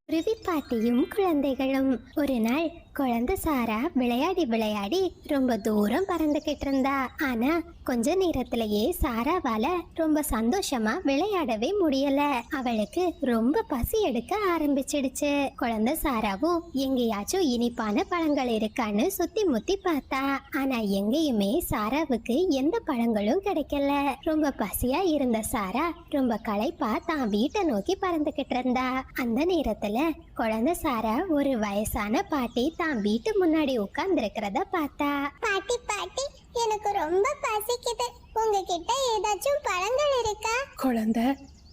குருவி பாட்டியும் குழந்தைகளும். ஒரு நாள் குழந்தை சாரா விளையாடி விளையாடி ரொம்ப தூரம் பறந்துகிட்டு இருந்தா. ஆனா கொஞ்ச நேரத்திலேயே சாராவால ரொம்ப சந்தோஷமா விளையாடவே முடியல. அவளுக்கு ரொம்ப பசி எடுக்க ஆரம்பிச்சிடுச்சு. குழந்தை சாராவும் எங்கேயாச்சும் இனிப்பான பழங்கள் இருக்கான்னு சுத்தி முத்தி பார்த்தா. ஆனா எங்கேயுமே சாராவுக்கு எந்த பழங்களும் கிடைக்கல. ரொம்ப பசியா இருந்த சாரா ரொம்ப களைப்பா தான் வீட்டை நோக்கி பறந்துகிட்டு இருந்தா. அந்த நேரத்துல குழந்தை சாரா ஒரு வயசான பாட்டி தான் வீட்டு முன்னாடி உட்கார்ந்து இருக்கிறத பார்த்தா. பாட்டி பாட்டி, எனக்கு ரொம்ப பசிக்குது. உங்ககிட்ட ஏதாச்சும் பழங்கள் இருக்கா? குழந்தை,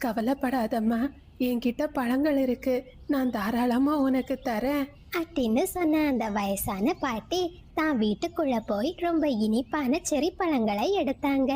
கவலைப்படாதம்மா, என்கிட்ட பழங்கள் இருக்கு, நான் தாராளமா உனக்கு தரேன் அப்படின்னு சொன்ன அந்த வயசான பாட்டி தான் வீட்டுக்குள்ள போய் ரொம்ப இனிப்பான செரி பழங்களை எடுத்தாங்க.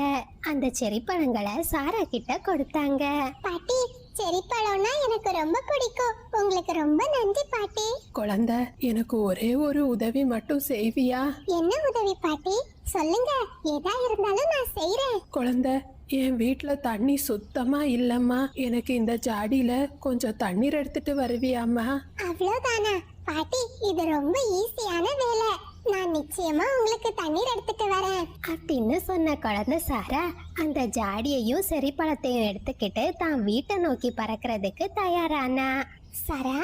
அந்த செரி பழங்களை சாரா கிட்ட கொடுத்தாங்க. பாட்டி, செரி பழம்னா எனக்கு ரொம்ப பிடிக்கும். உங்களுக்கு ரொம்ப நன்றி பாட்டி. குழந்தை, எனக்கு ஒரே ஒரு உதவி மட்டும் செய்வியா? என்ன உதவி பாட்டி? சொல்லுங்க, ஏதா இருந்தாலும் நான் செய்றேன். குழந்தை, என் வீட்டுல தண்ணி சுத்தமா இல்லம்மா, எனக்கு இந்த ஜாடியில கொஞ்சம் தண்ணீர் எடுத்துட்டு வருவியாம்மா? அவ்வளவுதானா பாட்டி? இது ரொம்ப ஈஸியான வேலை. நான் நிச்சயமா உங்களுக்கு தண்ணீர் எடுத்துட்டு வரேன் அப்படின்னு சொன்ன குழந்தை சாரா அந்த ஜாடியையும் செரி பழத்தையும் எடுத்துக்கிட்டு தான் வீட்டை நோக்கி பறக்கிறதுக்கு தயாரானா. சரா,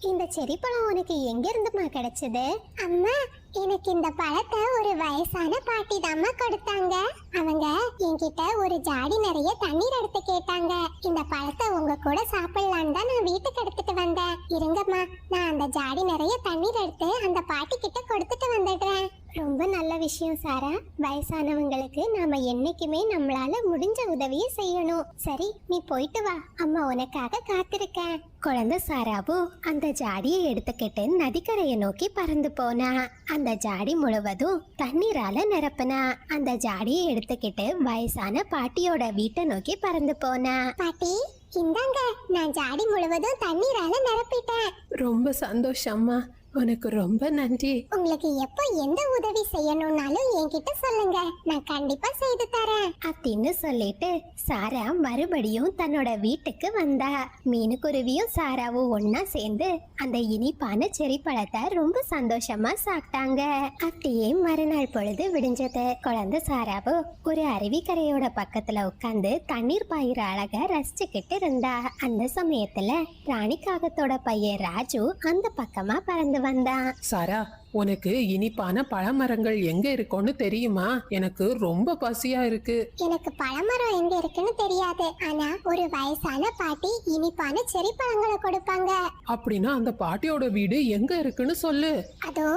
இந்த செரி பழம் உனக்கு எங்க இருந்துமா கிடைச்சது? அம்மா, எனக்கு இந்த பழத்தை ஒரு வயசான பாட்டி தாம்மா கொடுத்தாங்க. அவங்க என்கிட்ட ஒரு ஜாடி நிறைய தண்ணீர் எடுத்து கேட்டாங்க. இந்த பழத்தை உங்க கூட சாப்பிடலான்னு தான் நான் வீட்டுக்கு எடுத்துட்டு வந்தேன். இருங்கம்மா, நான் அந்த ஜாடி நிறைய தண்ணீர் எடுத்து அந்த பாட்டி கிட்ட கொடுத்துட்டு வந்துடுறேன். ரொம்ப நல்ல விஷயம் சாரா. வயசானவங்களுக்கு நாம என்னைக்குமே நம்மளால முடிஞ்ச உதவியை செய்யணும். சரி, நீ போயிட்டு வா, அம்மா உனக்காக காத்திருக்கேன். குழந்தை சாராவும் அந்த ஜாடியை எடுத்துக்கிட்டு நதிக்கரையை நோக்கி பறந்து போனா. அந்த ஜாடி முழுவதும் தண்ணீரால நிரப்புனா. அந்த ஜாடியை எடுத்துக்கிட்டு வயசான பாட்டியோட வீட்டை நோக்கி பறந்து போனா. பாட்டி, இந்தாங்க, நான் ஜாடி முழுவதும் தண்ணீரால நிரப்பிட்டேன். ரொம்ப சந்தோஷம்மா, உனக்கு ரொம்ப நன்றி. உங்களுக்கு எப்போ எந்த உதவி செய்யணும்னாலும் என்கிட்ட சொல்லுங்க, நான் கண்டிப்பா செய்து தரேன் அப்படின்னு சொல்லிட்டு சாரா மறுபடியும் தன்னோட வீட்டுக்கு வந்தா. மீனுக்குருவியும் சாராவும் ஒன்னா சேர்ந்து அந்த இனிப்பான செரி பழத்தை ரொம்ப சந்தோஷமா சாப்பிட்டாங்க. அப்படியே மறுநாள் பொழுது விடிஞ்சது. குழந்தை சாராவோ ஒரு அருவிக்கரையோட பக்கத்துல உட்கார்ந்து தண்ணீர் பாயிற அழக ரசிச்சுக்கிட்டு இருந்தா. அந்த சமயத்துல ராணிக்காகத்தோட பையன் ராஜு அந்த பக்கமா பறந்து வந்தான். சாரா, உனக்கு இனிப்பான பழமரங்கள் எங்க இருக்கும்னு தெரியுமா? எனக்கு ரொம்ப பசியா இருக்கு. எனக்கு பழமரம் எங்க இருக்குன்னு தெரியாது, ஆனா ஒரு வயசான பாட்டி இனிப்பான செரி பழங்களை கொடுப்பாங்க. அப்படின்னா அந்த பாட்டியோட வீடு எங்க இருக்குன்னு சொல்லு. அதோ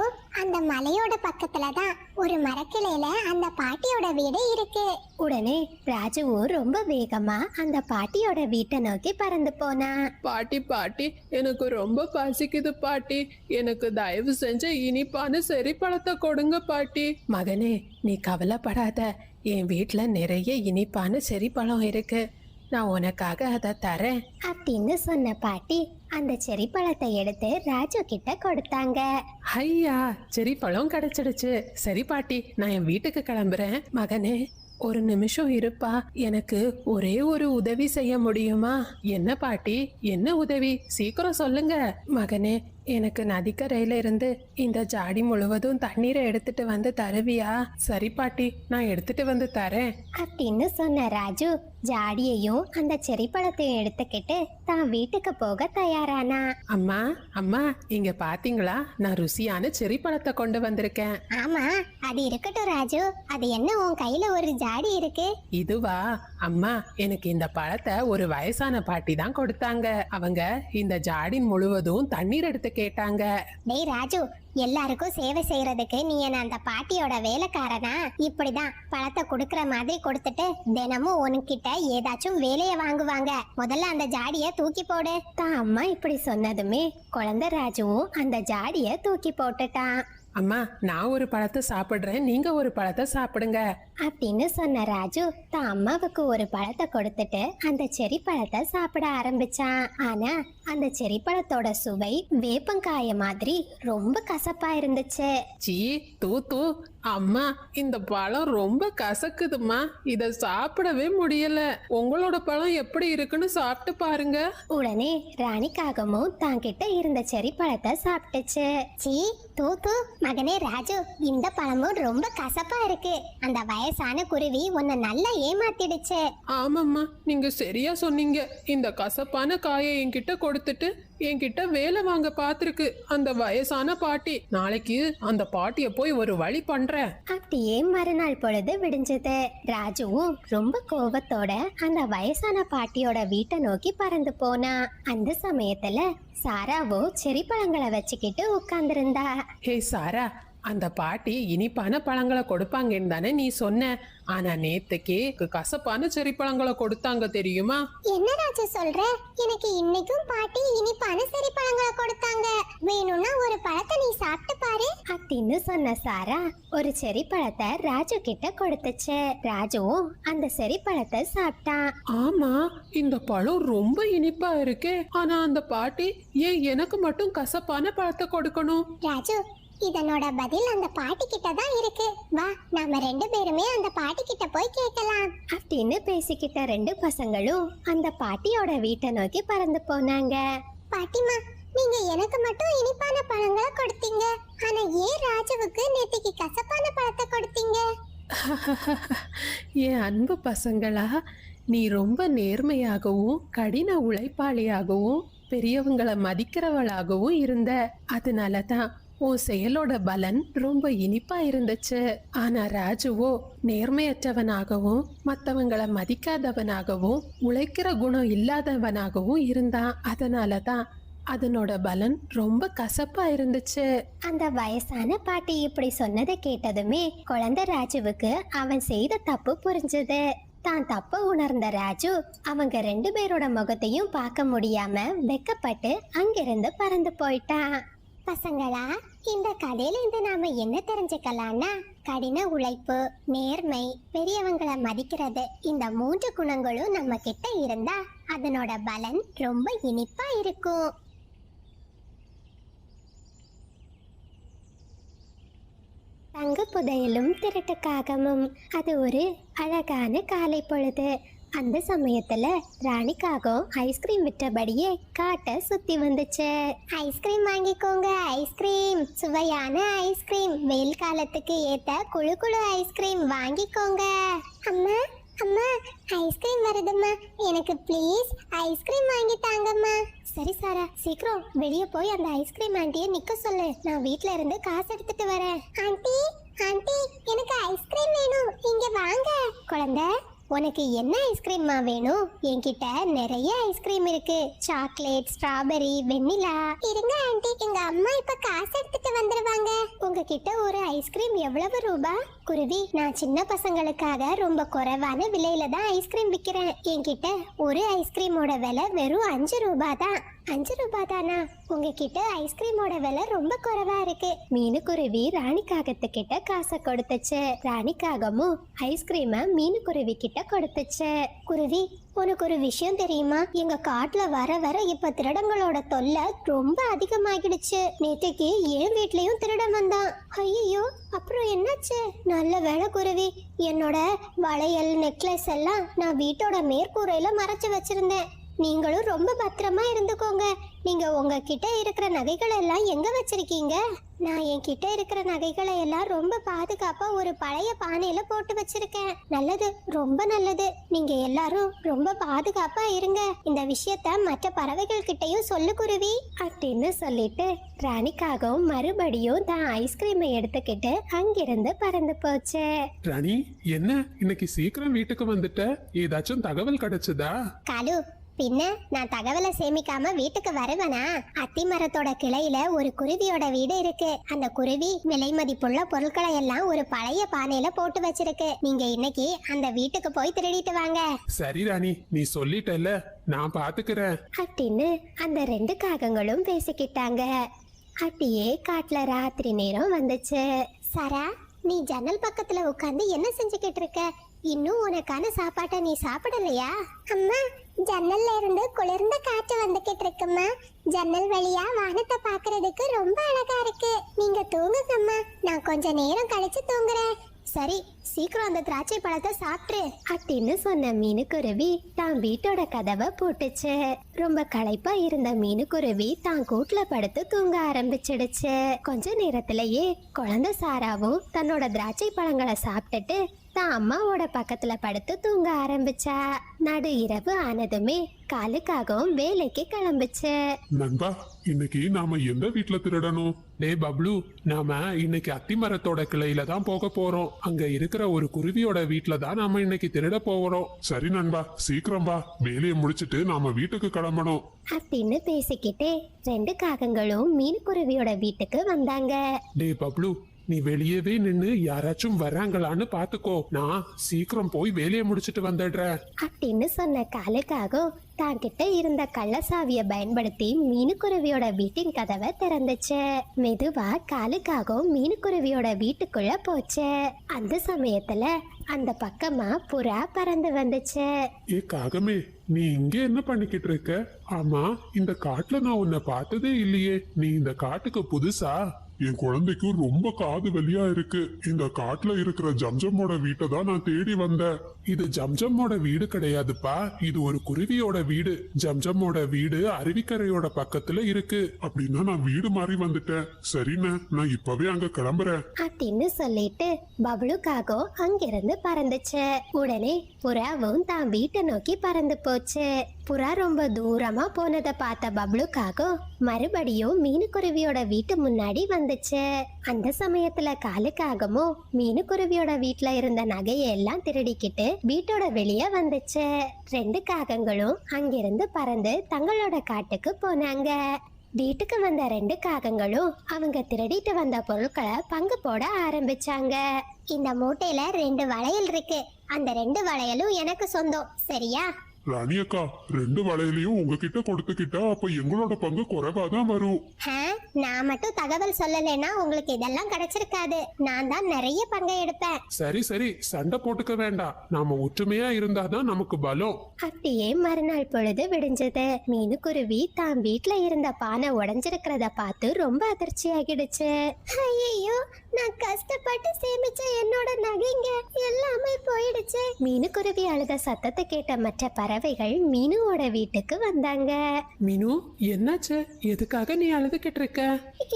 அந்த மலையோட பக்கத்துல தான் ஒரு மரக்கிளையில அந்த பாட்டியோட வீடு இருக்கு. உடனே ராஜுவும் ரொம்ப வேகமா அந்த பாட்டியோட வீட்டை நோக்கி பறந்து போனா. பாட்டி பாட்டி, எனக்கு ரொம்ப பசிக்குது பாட்டி, எனக்கு தயவு செஞ்சு இனிப்பான செரி பழத்தை கொடுங்க பாட்டி. மகனே, நீ கவலைப்படாத, என் வீட்டுல நிறைய இனிப்பான செரி பழம் இருக்கு, நான் உனக்காக அதை தரேன் அப்படின்னு சொன்ன பாட்டி அந்த செரி பழத்தை எடுத்து ராஜு கிட்ட கொடுத்தாங்க. ஐயா, செரி பழம் கிடைச்சிடுச்சு. சரி பாட்டி, நான் என் வீட்டுக்கு கிளம்புறேன். மகனே, ஒரு நிமிஷம் இருப்பா, எனக்கு ஒரே ஒரு உதவி செய்ய முடியுமா? என்ன பாட்டி, என்ன உதவி? சீக்கிரம் சொல்லுங்க. மகனே, எனக்கு நதிக்கரையில இருந்து இந்த ஜாடி முழுவதும் தண்ணீரை எடுத்துட்டு வந்து தருவியா? சரி பாட்டி, நான் எடுத்துட்டு வந்து தரேன் அப்படின்னு சொன்ன ராஜு ஜாடியையும் அந்த செரி பழத்தையும் எடுத்துக்கிட்டு தான் வீட்டுக்கு போக தயாரானா. அம்மா அம்மா, இங்க பாத்தீங்களா, நான் ருசியான செரி பழத்தை கொண்டு வந்திருக்கேன். ஆமா, அது இருக்கட்டும் ராஜு, அது என்ன உன் கையில ஒரு ஜாடி இருக்கு? இதுவா? அம்மா, எனக்கு இந்த பழத்தை ஒரு வயசான பாட்டி தான் கொடுத்தாங்க. அவங்க இந்த ஜாடின் முழுவதும் தண்ணீர் எடுத்து கேட்டாங்க. டேய் ராஜு, எல்லாருக்கும் சேவை செய்யறதுக்கு நீ என்ன அந்த பாட்டியோட வேலைக்காரனா? இப்படிதான் பழத்தை கொடுக்கற மாதிரி கொடுத்துட்டு தினமும் உனக்கிட்ட ஏதாச்சும் வேலையை வாங்குவாங்க. முதல்ல அந்த ஜாடிய தூக்கி போடு. தான் அம்மா இப்படி சொன்னதுமே குழந்தை ராஜுவும் அந்த ஜாடிய தூக்கி போட்டுட்டான். அம்மா, நான் ஒரு பழத்தை சாப்பிடுறேன், நீங்க ஒரு பழத்தை சாப்பிடுங்க அப்படின்னு சொன்ன ராஜு தான் அம்மாவுக்கு ஒரு பழத்தை கொடுத்துட்டு அந்த செரி பழத்தை சாப்பிட ஆரம்பிச்சான். ஆனா அந்த செரி பழத்தோட சுவை வேப்பங்காய மாதிரி ரொம்ப கசப்பா இருந்துச்சு. சீ, தூ தூ, அம்மா இந்த பழம் ரொம்ப கசக்குதுமா, இத சாப்பிடவே முடியல. உங்களோட பழம் எப்படி இருக்குன்னு சாப்பிட்டு பாருங்க. உடனே ராணிக்காகமும் தாங்கிட்ட இருந்த செரி பழத்தை சாப்பிட்டுச்சு. சீ, தூத்து. மகனே ராஜு, இந்த பழமும் ரொம்ப கசப்பா இருக்கு. அந்த வயசான குருவி உன்னை நல்லா ஏமாத்திடுச்சு. ஆமாம்மா, நீங்க சரியா சொன்னீங்க. இந்த கசப்பான காயை என்கிட்ட கொடுத்துட்டு என்கிட்ட வேலை வாங்க பாத்திருக்கு அந்த வயசான பாட்டி. நாளைக்கு அந்த பாட்டிய போய் ஒரு வழி பண்றேன். அப்படியே மறுநாள் பொழுது விடிஞ்சது. ராஜுவும் ரொம்ப கோபத்தோட அந்த வயசான பாட்டியோட வீட்டை நோக்கி பறந்து போனா. அந்த சமயத்துல சாராவோ செரி பழங்களை வச்சுக்கிட்டு உட்கார்ந்திருந்தா. ஹே சாரா, அந்த பாட்டி இனிப்பான பழங்களை கொடுப்பாங்கன்னு தானே நீ சொன்ன. ஆனா நேத்துக்கே கசப்பான செரி பழங்களை கொடுத்தாங்க தெரியுமா? என்ன ராஜு சொல்ற? எனக்கு இன்னைக்கும் பாட்டி இனிப்பான சரி பழங்களை கொடுத்தாங்க. வேணும்னா ஒரு பழத்தை நீ சாப்பிட்டு பாரு அப்படின்னு சொன்ன சாரா ஒரு செரி பழத்தை ராஜு கிட்ட கொடுத்துச்சு. ராஜுவும் அந்த செரி பழத்தை சாப்பிட்டான். ஆமா, இந்த பழம் ரொம்ப இனிப்பா இருக்கே. ஆனா அந்த பாட்டி ஏன் எனக்கு மட்டும் கசப்பான பழத்தை கொடுக்கணும்? ராஜு, இதனோட பதில் அந்த பாட்டி கிட்ட தான் இருக்கு. வா, நாம ரெண்டு பேருமே அந்த பாட்டி கிட்ட போய் கேட்கலாம் அப்படின்னு பேசிக்கிட்ட ரெண்டு பசங்களும் அந்த பாட்டியோட வீட்டை நோக்கி பறந்து போனாங்க. பாட்டிமா, நீங்க எனக்கு மட்டும் இனிப்பான பழங்களை கொடுத்தீங்க. ஆனா ஏன் ராஜுவுக்கு நேத்திக்கு கசப்பான பழத்தை கொடுத்தீங்க? என் அன்பு பசங்களா, நீ ரொம்ப நேர்மையாகவும் கடின உழைப்பாளியாகவும் பெரியவங்களை மதிக்கிறவளாகவும் இருந்த. அதனாலதான் உன் செயலோட பலன் ரொம்ப இனிப்பா இருந்துச்சு. ஆனா ராஜுவோ நேர்மையற்றவனாகவும் மற்றவங்களை மதிக்காதவனாகவும் உழைக்கிற குணம் இல்லாதவனாகவும் இருந்தான். அதனாலதான் அதனோட பலன் ரொம்ப கசப்பா இருந்துச்சு. அந்த வயசான பாட்டி இப்படி சொன்னதை கேட்டதுமே குழந்தை ராஜுவுக்கு அவன் செய்த தப்பு புரிஞ்சது. தான் தப்ப உணர்ந்த ராஜு அவங்க ரெண்டு பேரோட முகத்தையும் பார்க்க முடியாம வெக்கப்பட்டு அங்கிருந்து பறந்து போயிட்டான். பசங்களா, இந்த கதையில இருந்து நாம என்ன தெரிஞ்சுக்கலாம்னா, கடின உழைப்பு, நேர்மை, பெரியவங்களை மதிக்கிறது, இந்த 3 குணங்களும் நம்ம கிட்ட இருந்தா அதனோட பலன் ரொம்ப இனிப்பா இருக்கும். தங்க புதையலும் திருட்டு காகமும். அது ஒரு அழகான காலை பொழுது. அந்த சமயத்துல ராணிக்காகம் ஐஸ்கிரீம் விற்றபடியே காட்டை சுத்தி வந்துச்சு. ஐஸ்கிரீம் வாங்கிக்கோங்க, ஐஸ்கிரீம், சுவையான ஐஸ்கிரீம், வெயில் காலத்துக்கு ஏத்த குழு குழு ஐஸ்கிரீம் வாங்கிக்கோங்க. அம்மா, அம்மா, ஐஸ்கிரீம் வருதும்மா, எனக்கு ப்ளீஸ் ஐஸ்கிரீம் வாங்கி தாங்கம்மா. சரி சாரா, சீக்கிரம் வெளியே போய் அந்த ஐஸ்கிரீம் ஆண்டியை நிக்க சொல்லு. நான் வீட்ல இருந்து காசு எடுத்துட்டு வரேன். ஆண்டி, ஆண்டி, எனக்கு ஐஸ்கிரீம் வேணும், இங்க வாங்க. குழந்தை, உனக்கு என்ன ஐஸ்கிரீம்மா வேணும்? என்கிட்ட நிறைய ஐஸ்கிரீம் இருக்கு. சாக்லேட், ஸ்ட்ராபெரி, வெண்ணிலா. இருங்க ஆண்டி, எங்க அம்மா இப்ப காசு எடுத்துட்டு வந்துருவாங்க. உங்ககிட்ட ஒரு ஐஸ்கிரீம் எவ்வளவு ரூபா? குருவி, நான் சின்ன பசங்களுக்காக ரொம்ப குறைவான விலையில தான் ஐஸ்கிரீம் விற்கிறேன். என்கிட்ட ஒரு ஐஸ்கிரீமோட விலை வெறும் 5 ரூபா தான். 5 ரூபா தானா? உங்ககிட்ட ஐஸ்கிரீமோட விலை ரொம்ப குறைவா இருக்கு. மீனுக்குருவி ராணிக்காகத்துக்கிட்ட காசை கொடுத்துச்சு. ராணிக்காகமும் ஐஸ்கிரீமை மீனுக்குருவி கிட்ட கொடுத்துச்சு. குருவி, உனக்கு ஒரு விஷயம் தெரியுமா? எங்க காட்டுல வர வர இப்ப திருடங்களோட தொல்லை ரொம்ப அதிகமாகிடுச்சு. நேற்றுக்கு என் வீட்லயும் திருடன் வந்தான். ஐயோ, அப்புறம் என்னாச்சு? நல்ல வேளை குருவி, என்னோட வளையல், நெக்லஸ் எல்லாம் நான் வீட்டோட மேற்கூரையில மறைச்சு வச்சிருந்தேன். நீங்களும் ரொம்ப பத்திரமா இருந்துக்கோங்க. நீங்க உங்ககிட்ட இருக்கிற நகைகளை எல்லாம் எங்க வச்சிருக்கீங்க? நான் என்கிட்ட இருக்கிற நகைகளை எல்லாம் ரொம்ப பாதுகாப்பா ஒரு பழைய பானையில போட்டு வச்சிருக்கேன். நல்லது, ரொம்ப நல்லது. நீங்க எல்லாரும் ரொம்ப பாதுகாப்பா இருங்க. இந்த விஷயத்த மற்ற பறவைகள் கிட்டயும் சொல்லு குருவி அப்படின்னு சொல்லிட்டு ராணிக்காகவும் மறுபடியும் தான் ஐஸ்கிரீமை எடுத்துக்கிட்டு அங்கிருந்து பறந்து போச்சு. ராணி, என்ன இன்னைக்கு சீக்கிரம் வீட்டுக்கு வந்துட்ட? ஏதாச்சும் தகவல் கிடைச்சதா? காலு, பின்ன நான் தகவலை சேமிக்காம வீட்டுக்கு வருவனா? அத்தி மரத்தோட கிளையில ஒரு குருவியோட வீடு இருக்கு. அந்த குருவி விலை மதிப்புள்ள பொருட்களை எல்லாம் ஒரு பழைய பானையில போட்டு வச்சிருக்கு. நீங்க இன்னைக்கு அந்த வீட்டுக்கு போய் திருடிட்டு வாங்க. சரி ராணி, நீ சொல்லிட்டல, நான் பாத்துக்கிறேன் அப்படின்னு அந்த 2 காகங்களும் பேசிக்கிட்டாங்க. அப்படியே காட்டுல ராத்திரி நேரம் வந்துச்சு. சரா, நீ ஜன்னல் பக்கத்துல உட்கார்ந்து என்ன செஞ்சுக்கிட்டு இருக்க? இன்னும் உனக்கான சாப்பாட்டை நீ சாப்பிடலையா? அம்மா, ஜன்னல்ல இருந்து குளிர்ந்த காற்று வந்துகிட்டு இருக்குமா. ஜன்னல் வழியா வானத்தை பாக்குறதுக்கு ரொம்ப அழகா இருக்கு. நீங்க தூங்குங்கம்மா, நான் கொஞ்ச நேரம் கழிச்சு தூங்குறேன். சரி, சீக்கிரம் அந்த திராட்சை பழத்தை சாப்பிட்டு அப்படின்னு சொன்ன மீனுக்குருவி தான் வீட்டோட கதவை பூட்டுச்சு. ரொம்ப களைப்பா இருந்த மீனுக்குருவி தான் கூட்டுல படுத்து தூங்க ஆரம்பிச்சிடுச்சு. கொஞ்ச நேரத்திலேயே குழந்தை சாராவும் தன்னோட திராட்சை பழங்களை சாப்பிட்டுட்டு தான் அம்மாவோட பக்கத்துல படுத்து தூங்க ஆரம்பிச்சா. நடு இரவு ஆனதுமே காலுக்காகவும் வேலைக்கு கிளம்பிச்சு. நண்பா, இன்னைக்கு நாம எந்த வீட்ல திருடணும்? டேய் பப்ளு, நாம இன்னைக்கு அத்தி மரத்தோட கிளையில தான் போக போறோம். அங்க இருக்கிற ஒரு குருவியோட வீட்ல தான் நாம இன்னைக்கு திருட போறோம். சரி நண்பா, சீக்கிரம் வா, வேலையை முடிச்சிட்டு நாம வீட்டுக்கு கிளம்பணும் அப்படின்னு பேசிக்கிட்டே 2 காகங்களும் மீனுக்குருவியோட வீட்டுக்கு வந்தாங்க. டேய் பப்ளு, நீ வெளியவே நின்னு யாராச்சும் வர்றாங்களான்னு பாத்துக்கோ. நான் சீக்கிரம் போய் வேலையை முடிச்சிட்டு வந்துடுறேன் அப்படின்னு சொன்ன காலுக்காகவும் தான் கிட்ட இருந்த கள்ளசாவிய பயன்படுத்தி மீனுக்குருவியோட வீட்டின் கதவை திறந்துச்சு. மெதுவா காலுக்காகவும் மீனுக்குருவியோட வீட்டுக்குள்ள போச்சு. அந்த சமயத்துல அந்த பக்கமா புறா பறந்து வந்துச்சு. ஏ காகமே, நீ இங்க என்ன பண்ணிக்கிட்டு இருக்க? ஆமா, இந்த காட்டுல நான் உன்னை பார்த்ததே இல்லையே. நீ இந்த காட்டுக்கு புதுசா? என் குழந்தைக்கு ரொம்ப காது வலியா இருக்கு. இந்த காட்டுல இருக்கிற ஜம்ஜம்மோட வீட்டை தான் நான் தேடி வந்தேன். இது ஜம்ஜம்மோட வீடு கிடையாதுப்பா, இது ஒரு குருவியோட வீடு. ஜம்ஜம்மோட வீடு அருவிக்கரையோட பக்கத்துல இருக்கு. அப்படின்னா நான் வீடு மாறி வந்துட்டேன். சரிண்ணே, நான் இப்பவே அங்க கிளம்புறேன் அப்படின்னு சொல்லிட்டு பப்ளுக்காகவும் அங்கிருந்து பறந்துச்சு. உடனே புறாவும் தான் வீட்டை நோக்கி பறந்து போச்சு. புறா ரொம்ப தூரமா போனதை பார்த்த பப்ளுக்காகவும் மறுபடியும் மீனுக்குருவியோட வீட்டு முன்னாடி வந்துச்சு. அந்த சமயத்துல காலுக்காகவும் மீனுக்குருவியோட வீட்டுல இருந்த நகையை எல்லாம் திருடிக்கிட்டு வீட்டோட வெளியே வந்துச்சு. 2 காகங்களும் அங்கிருந்து பறந்து தங்களோட காட்டுக்கு போனாங்க. வீட்டுக்கு வந்த 2 காகங்களும் அவங்க திருடிட்டு வந்த பொருட்களை பங்கு போட ஆரம்பிச்சாங்க. இந்த மூட்டையில 2 வளையல் இருக்கு. அந்த 2 வளையலும் எனக்கு சொந்தம், சரியா? ராணி அக்கா, 2 வளையலையும் உங்ககிட்ட கொடுத்துக்கிட்டா அப்ப எங்களோட பங்கு குறைவாதான் வரும். நான் மட்டும் தகவல் சொல்லலைன்னா உங்களுக்கு இதெல்லாம் கிடைச்சிருக்காது. நான் தான் நிறைய பங்கை எடுப்பேன். சரி சரி, சண்டை போட்டுக்க வேண்டாம். நாம ஒற்றுமையா இருந்தாதான் நமக்கு பலம். அப்படியே மறுநாள் பொழுது விடிஞ்சது. மீனுக்குருவி தான் வீட்டுல இருந்த பானை உடைஞ்சிருக்கிறத பார்த்து ரொம்ப அதிர்ச்சி ஆகிடுச்சு. ஐயோ, நான் கஷ்டப்பட்டு சேமிச்ச என்னோட நகைங்க எல்லாமே போயிடுச்சு. மீனுக்குருவி அழுத சத்தத்தை கேட்ட மற்ற பறவைகள் மீனுவோட வீட்டுக்கு வந்தாங்க. மீனு, என்னாச்சு? எதுக்காக நீ அழுதுகிட்டு இருக்க?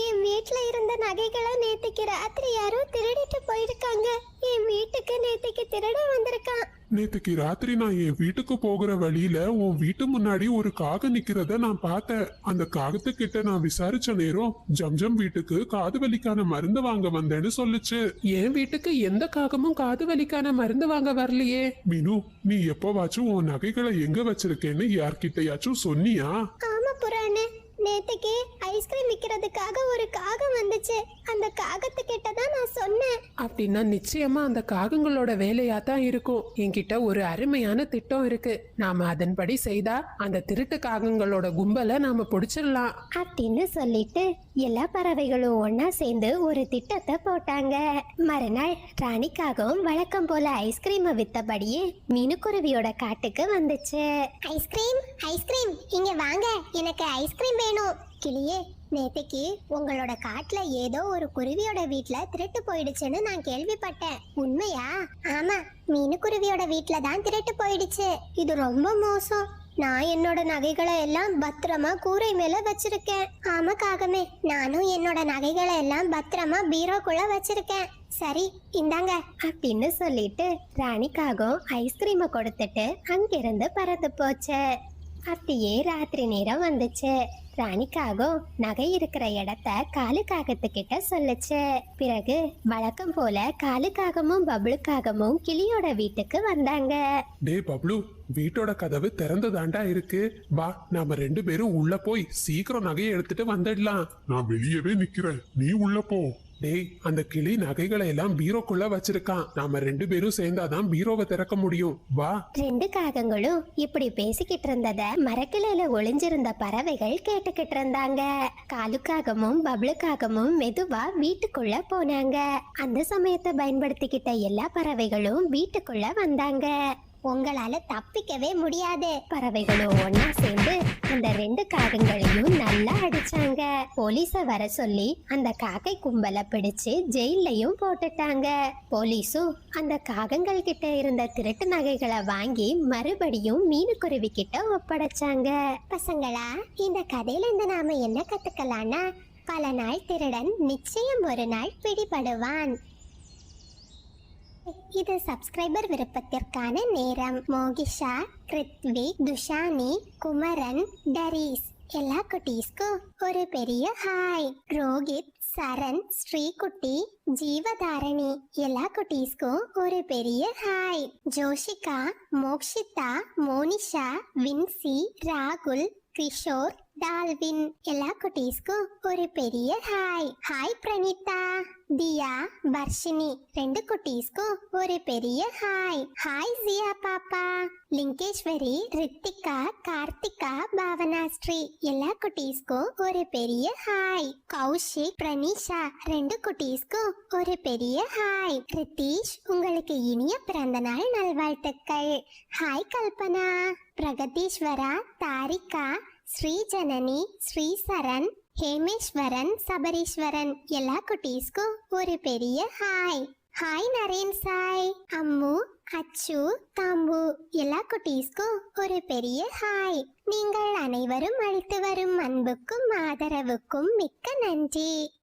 என் வீட்டுல இருந்த நகைகளை நேத்துக்கு ராத்திரி யாரோ திருடிட்டு போயிருக்காங்க. என் வீட்டுக்கு நேத்துக்கு திருட வந்திருக்கான். நேத்துக்கு ராத்திரி நான் என் வீட்டுக்கு போகிற வழியில உன் வீட்டு முன்னாடி ஒரு காகம் நிக்கிறத நான் பார்த்தேன். அந்த காகத்துக்கிட்ட நான் விசாரிச்ச நேரம் ஜம்ஜம் வீட்டுக்கு காது வலிக்கான மருந்து வாங்க வந்தேன்னு சொல்லுச்சு. என் வீட்டுக்கு எந்த காகமும் காது வலிக்கான மருந்து வாங்க வரலையே. மீனு, நீ எப்பவாச்சும் உன் நகைகளை எங்க வச்சிருக்கேன்னு யார்கிட்டயாச்சும் சொன்னியா? ஆமா புறானு, நேத்துக்கு ஐஸ்கிரீம் விக்கிறதுக்காக ஒரு காகம் வந்துச்சு. அந்த காகத்துக்கிட்ட தான் நான் சொன்னேன். அப்படின்னா நிச்சயமா அந்த காகங்களோட வேலையா தான் இருக்கும். என்கிட்ட ஒரு அருமையான திட்டம் இருக்கு. நாம அதன்படி செய்தா அந்த திருட்டு காகங்களோட கும்பலை நாம பிடிச்சிடலாம் அப்படின்னு சொல்லிட்டு எல்லா பறவைகளும் ஒன்னா சேர்ந்து ஒரு திட்டத்தை போட்டாங்க. மறுநாள் ராணிக்காகவும் வழக்கம் போல ஐஸ்கிரீமை வித்தபடியே மீனுக்குருவியோட காட்டுக்கு வந்துச்சு. ஐஸ்கிரீம், ஐஸ்கிரீம், இங்க வாங்க, எனக்கு ஐஸ்கிரீம் வேணும். கிளியே, நேத்துக்கு உங்களோட காட்டுல ஏதோ ஒரு குருவியோட வீட்ல திருட்டு போயிடுச்சுன்னு நான் கேள்விப்பட்டேன். உண்மையா? ஆமா, மீனுக்குருவியோட வீட்ல தான் திருட்டு போயிடுச்சு. இது ரொம்ப மோசம். நான் என்னோட நகைகளை எல்லாம் பத்திரமா கூரை மேல வச்சிருக்கேன். ஆமா காகமே, நானும் என்னோட நகைகளை எல்லாம் பத்திரமா பீரோக்குள்ள வச்சிருக்கேன். சரி, இந்தாங்க அப்படின்னு சொல்லிட்டு ராணிக்காகவும் ஐஸ்கிரீமை கொடுத்துட்டு அங்கிருந்து பறந்து போச்சு. அப்படியே ராத்திரி நேரம் வந்துச்சு. ராணிக்காகவும் நகை இருக்கிற இடத்த காலுக்காகத்துக்கிட்ட சொல்லுச்சு. பிறகு வழக்கம் போல காலுக்காகமும் பப்ளுக்காகவும் கிளியோட வீட்டுக்கு வந்தாங்க. டே பப்ளு, வீட்டோட கதவு திறந்துதாண்டா இருக்கு. வா, நாம 2 பேரும் உள்ள போய் சீக்கிரம் நகையை எடுத்துட்டு வந்துடலாம். நான் வெளியவே நிக்கிறேன், நீ உள்ள போ. டேய், அந்த கிளி நகைகளை எல்லாம் பீரோக்குள்ள வச்சிருக்கான். நாம 2 பேரும் சேர்ந்தாதான் பீரோவை திறக்க முடியும். வா. 2 காகங்களும் இப்படி பேசிக்கிட்டு இருந்தத மரக்கிளையில ஒளிஞ்சிருந்த பறவைகள் கேட்டுக்கிட்டு இருந்தாங்க. காலுக்காகமும் பப்ளுக்காகமும் மெதுவா வீட்டுக்குள்ள போனாங்க. அந்த சமயத்தை பயன்படுத்திக்கிட்ட எல்லா பறவைகளும் வீட்டுக்குள்ள வந்தாங்க. உங்களால தப்பிக்கவே முடியாது. பறவைகளும் ஒன்னா சேர்ந்து அந்த 2 காகங்களையும் நல்லா அடிச்சாங்க. போலீஸ வர சொல்லி அந்த காக்கை கும்பலை பிடிச்சு ஜெயிலையும் போட்டுட்டாங்க. போலீஸும் அந்த காகங்கள் கிட்ட இருந்த திருட்டு நகைகளை வாங்கி மறுபடியும் மீனுக்குருவி கிட்ட ஒப்படைச்சாங்க. பசங்களா, இந்த கதையில இருந்து நாம என்ன கத்துக்கலாம்னா, பல நாள் திருடன் நிச்சயம் ஒரு நாள் பிடிபடுவான். இது சப்ஸ்கிரைபர் விருப்பத்திற்கான நேரம். மோகிஷா, கிருத்விக், துஷானி, குமரன், டரீஸ் எல்லா குட்டீஸ்க்கும் ஒரு பெரிய ஹாய். ரோஹித், சரண், ஸ்ரீகுட்டி, ஜீவதாரணி எல்லா குட்டீஸ்க்கும் ஒரு பெரிய ஹாய். ஜோஷிகா, மோக்ஷிதா, மோனிஷா, வின்சி, ராகுல், கிஷோர், டால்வின் எல்லா குட்டீஸ்க்கும் ஒரு பெரிய ஹாய். ஹாய் பிரணீதா, தியா, வர்ஷினி 2 குட்டீஸ்க்கும் ஒரு பெரிய ஹாய். ஹாய் ஜியா பாப்பா, லிங்கேஸ்வரி, ரித்திகா, கார்த்திகா, பாவனாஸ்ரீ எல்லா குட்டீஸ்க்கும் ஒரு பெரிய ஹாய். கௌஷிக், பிரணீஷா 2 குட்டீஸ்க்கும் ஒரு பெரிய ஹாய். ரித்தீஷ், உங்களுக்கு இனிய பிறந்த நாள் நல்வாழ்த்துக்கள். ஹாய் கல்பனா, பிரகதீஸ்வரா, தாரிகா, ஸ்ரீஜனனி, ஸ்ரீசரண், ஹேமேஸ்வரன், சபரீஸ்வரன் எல்லா குட்டீஸ்க்கும் ஒரு பெரிய ஹாய். ஹாய் நரேன் சாய், அம்மு, அச்சு, தாம்பு எல்லா குட்டீஸ்க்கும் ஒரு பெரிய ஹாய். நீங்கள் அனைவரும் அளித்து வரும் அன்புக்கும் ஆதரவுக்கும் மிக்க நன்றி.